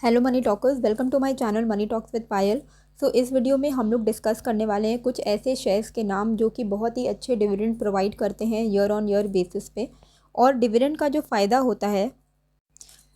Hello money talkers, welcome to my channel money talks with Payal. इस video में हम लोग डिस्कस करने वाले हैं कुछ ऐसे शेयर्स के नाम जो कि बहुत ही अच्छे डिविडेंड प्रोवाइड करते हैं ईयर ऑन ईयर बेसिस पे। और डिविडेंड का जो फ़ायदा होता है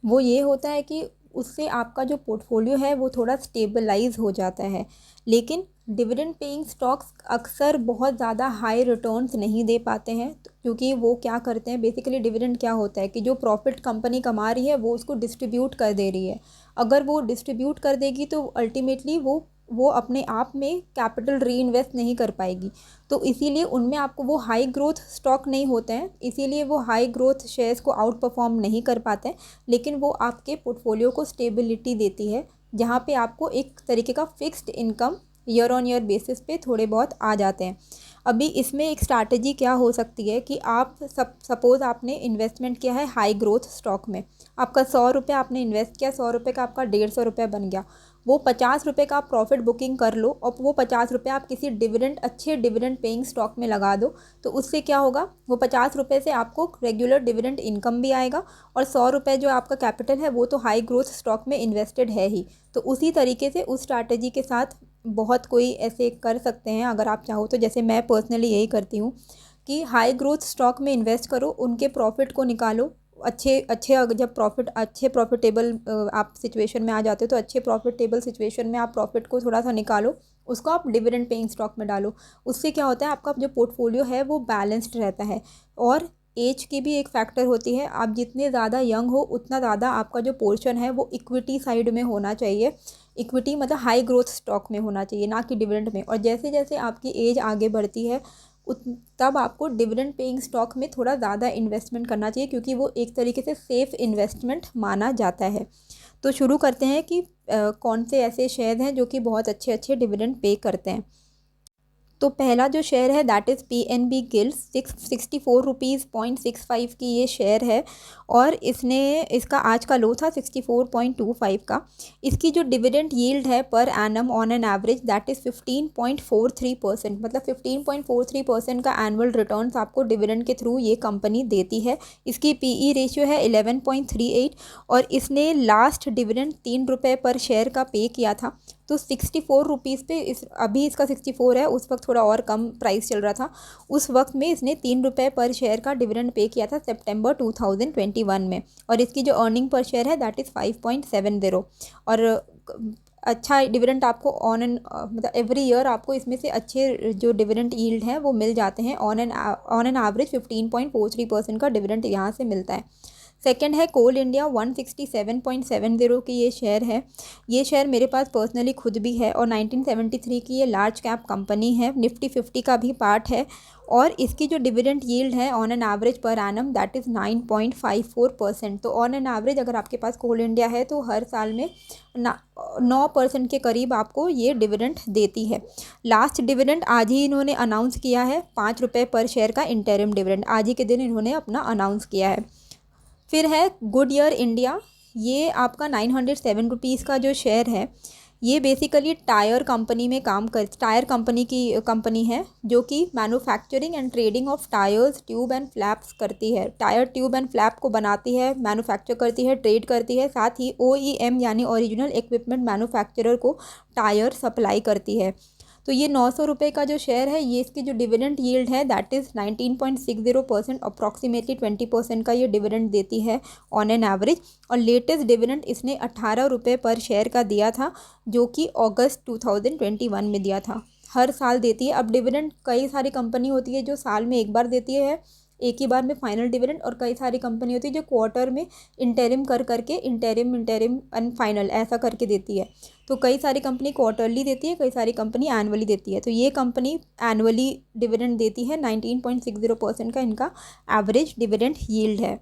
वो ये होता है कि उससे आपका जो पोर्टफोलियो है वो थोड़ा स्टेबलाइज हो जाता है। लेकिन डिविडेंड पेइंग स्टॉक्स अक्सर बहुत ज़्यादा हाई रिटर्न्स नहीं दे पाते हैं, क्योंकि वो क्या करते हैं, बेसिकली डिविडेंड क्या होता है कि जो प्रॉफिट कंपनी कमा रही है वो उसको डिस्ट्रीब्यूट कर दे रही है। अगर वो डिस्ट्रीब्यूट कर देगी तो अल्टीमेटली वो अपने आप में कैपिटल री इन्वेस्ट नहीं कर पाएगी। तो इसीलिए उनमें आपको वो हाई ग्रोथ स्टॉक नहीं होते हैं, इसीलिए वो हाई ग्रोथ शेयर्स को आउट परफॉर्म नहीं कर पाते हैं। लेकिन वो आपके पोर्टफोलियो को स्टेबिलिटी देती है, जहाँ पे आपको एक तरीके का fixed income year on year basis पे थोड़े बहुत आ जाते हैं। अभी इसमें एक स्ट्रैटेजी क्या हो सकती है कि आप सपोज़ आपने इन्वेस्टमेंट किया है हाई ग्रोथ स्टॉक में, आपका 100 रुपये आपने इन्वेस्ट किया, 100 रुपये का आपका 150 रुपये बन गया। वो 50 रुपये का आप प्रॉफिट बुकिंग कर लो और वो 50 रुपये आप किसी अच्छे डिविडेंड पेइंग स्टॉक में लगा दो। तो उससे क्या होगा, वो 50 रुपये से आपको रेगुलर डिविडेंड इनकम भी आएगा और 100 रुपये जो आपका कैपिटल है वो तो हाई ग्रोथ स्टॉक में इन्वेस्टेड है ही। तो उसी तरीके से उस स्ट्रैटेजी के साथ बहुत कोई ऐसे कर सकते हैं अगर आप चाहो तो। जैसे मैं पर्सनली यही करती हूँ कि हाई ग्रोथ स्टॉक में इन्वेस्ट करो, उनके प्रॉफिट को निकालो। अच्छे अच्छे जब अच्छे प्रॉफिटेबल आप सिचुएशन में आ जाते हो तो अच्छे प्रॉफिटेबल सिचुएशन में आप प्रॉफिट को थोड़ा सा निकालो, उसको आप डिविडेंड पेइंग स्टॉक में डालो। उससे क्या होता है, आपका जो पोर्टफोलियो है वो बैलेंस्ड रहता है। और एज की भी एक फैक्टर होती है, आप जितने ज़्यादा यंग हो उतना ज़्यादा आपका जो पोर्शन है वो इक्विटी साइड में होना चाहिए। इक्विटी मतलब हाई ग्रोथ स्टॉक में होना चाहिए, ना कि डिविडेंड में। और जैसे जैसे आपकी एज आगे बढ़ती है तब आपको डिविडेंड पेइंग स्टॉक में थोड़ा ज़्यादा इन्वेस्टमेंट करना चाहिए, क्योंकि वो एक तरीके से सेफ़ इन्वेस्टमेंट माना जाता है। तो शुरू करते हैं कि कौन से ऐसे शेयर हैं जो कि बहुत अच्छे अच्छे डिविडेंड पे करते हैं। तो पहला जो शेयर है that is PNB guild, 64 rupees 0.65 की ये शेयर है। और इसका आज का लो था 64.25 का। इसकी जो डिविडेंड यील्ड है per annum on an average that is 15.43%, मतलब 15.43% का एनुअल रिटर्न्स आपको डिविडेंड के थ्रू ये कंपनी देती है। इसकी PE रेशियो है 11.38 और इसने लास्ट डिविडेंड 3 रुपये पर शेयर का पे किया था। तो 64 रुपीज़ पे अभी इसका 64 है, उस वक्त थोड़ा और कम प्राइस चल रहा था। उस वक्त में इसने 3 रुपये पर शेयर का डिविडेंड पे किया था सितंबर 2021 में। और इसकी जो अर्निंग पर शेयर है दैट इज़ 5.70। और अच्छा डिविडेंड आपको मतलब एवरी ईयर आपको इसमें से अच्छे जो डिविडेंड यील्ड हैं वो मिल जाते हैं। ऑन एन एवरेज 15.43% का डिविडेंड यहाँ से मिलता है। सेकंड है कोल इंडिया, 167.70 की ये शेयर है। ये शेयर मेरे पास पर्सनली खुद भी है और 1973 की ये लार्ज कैप कंपनी है, निफ्टी 50 का भी पार्ट है। और इसकी जो डिविडेंड यील्ड है on an average per annum that is 9.54%। तो ऑन एन एवरेज अगर आपके पास कोल इंडिया है तो हर साल में 9% के करीब आपको ये डिविडेंड देती है। लास्ट डिविडेंड आज ही इन्होंने अनाउंस किया है, 5 रुपये पर शेयर का इंटरिम डिविडेंड आज ही के दिन इन्होंने अपना अनाउंस किया है। फिर है गुडईयर इंडिया, ये आपका 907 रुपीज़ का जो शेयर है। ये बेसिकली टायर कंपनी की कंपनी है जो कि manufacturing and trading of tyres, tube and flaps करती है। टायर, ट्यूब एंड फ्लैप को बनाती है, मैन्युफैक्चर करती है, ट्रेड करती है। साथ ही OEM यानी ओरिजिनल इक्विपमेंट मैन्युफैक्चरर को टायर सप्लाई करती है। तो ये 900 रुपये का जो शेयर है, ये इसकी जो डिविडेंड यील्ड है दैट इज़ 19.60%, अप्रॉक्सीमेटली 20% का ये डिविडेंड देती है ऑन एन एवरेज। और लेटेस्ट डिविडेंड इसने 18 रुपये पर शेयर का दिया था, जो कि अगस्त 2021 में दिया था। हर साल देती है। अब डिविडेंड कई सारी कंपनी होती है जो साल में एक बार देती है, एक ही बार में फाइनल डिविडेंड, और कई सारी कंपनी होती है जो क्वार्टर में इंटरिम करके इंटरिम एंड फाइनल ऐसा करके देती है। तो कई सारी कंपनी क्वार्टरली देती है, कई सारी कंपनी एनुअली देती है। तो ये कंपनी एनुअली डिविडेंड देती है, 19.60% का इनका एवरेज डिविडेंड यील्ड है।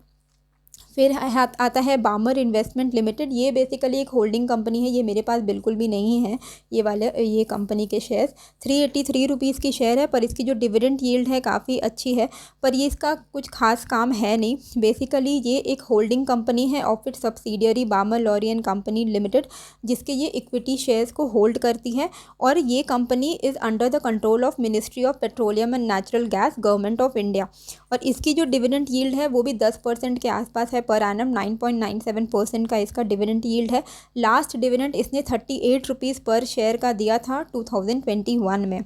फिर आता है बामर इन्वेस्टमेंट लिमिटेड, ये बेसिकली एक होल्डिंग कंपनी है। ये मेरे पास बिल्कुल भी नहीं है ये कंपनी के शेयर्स। 383 रुपीज़ की शेयर है, पर इसकी जो डिविडेंड यील्ड है काफ़ी अच्छी है, पर ये इसका कुछ खास काम है नहीं। बेसिकली ये एक होल्डिंग कंपनी है of its subsidiary Balmer Lawrie company limited, जिसके ये इक्विटी शेयर्स को होल्ड करती है। और ये company is under the control of ministry of petroleum and natural gas, government of India. और इसकी जो डिविडेंड यील्ड है वो भी 10% के आसपास है पर एनम, 9.97% का इसका डिविडेंड यील्ड है। लास्ट डिविडेंड इसने 38 रुपीज़ पर शेयर का दिया था 2021 में।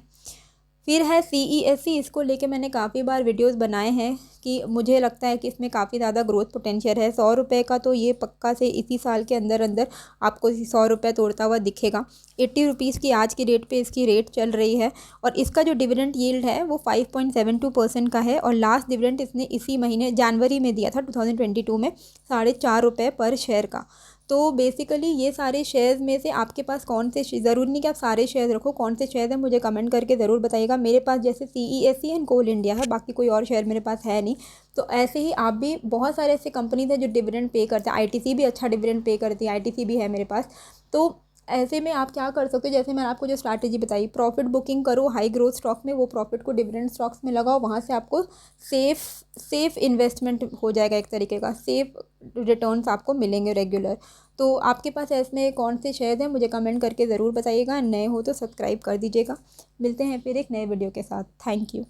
फिर है CESC, इसको लेके मैंने काफ़ी बार वीडियोस बनाए हैं कि मुझे लगता है कि इसमें काफ़ी ज़्यादा ग्रोथ पोटेंशियल है। 100 रुपये का तो ये पक्का से इसी साल के अंदर अंदर आपको 100 रुपये तोड़ता हुआ दिखेगा। 80 रुपीज़ की आज की रेट पे इसकी रेट चल रही है और इसका जो डिविडेंड यील्ड है वो 5.72% का है और लास्ट डिविडेंड इसने इसी महीने जनवरी में दिया था 2022 में 4.5 रुपये पर शेयर का। तो बेसिकली ये सारे शेयर्स में से आपके पास कौन से, ज़रूरी नहीं कि आप सारे शेयर्स रखो, कौन से शेयर्स हैं मुझे कमेंट करके ज़रूर बताइएगा। मेरे पास जैसे CESC एंड कोल इंडिया है, बाकी कोई और शेयर मेरे पास है नहीं। तो ऐसे ही आप भी, बहुत सारे ऐसे कंपनीज हैं जो डिविडेंड पे करते हैं। ITC भी अच्छा डिविडेंड पे करती है, ITC भी है मेरे पास। तो ऐसे में आप क्या कर सकते हो, जैसे मैंने आपको जो स्ट्रैटेजी बताई, प्रॉफिट बुकिंग करो हाई ग्रोथ स्टॉक में, वो प्रॉफिट को डिविडेंड स्टॉक्स में लगाओ, वहाँ से आपको सेफ़ इन्वेस्टमेंट हो जाएगा, एक तरीके का सेफ़ रिटर्न्स आपको मिलेंगे रेगुलर। तो आपके पास इसमें कौन से शेयर हैं मुझे कमेंट करके ज़रूर बताइएगा। नए हो तो सब्सक्राइब कर दीजिएगा। मिलते हैं फिर एक नए वीडियो के साथ। Thank you.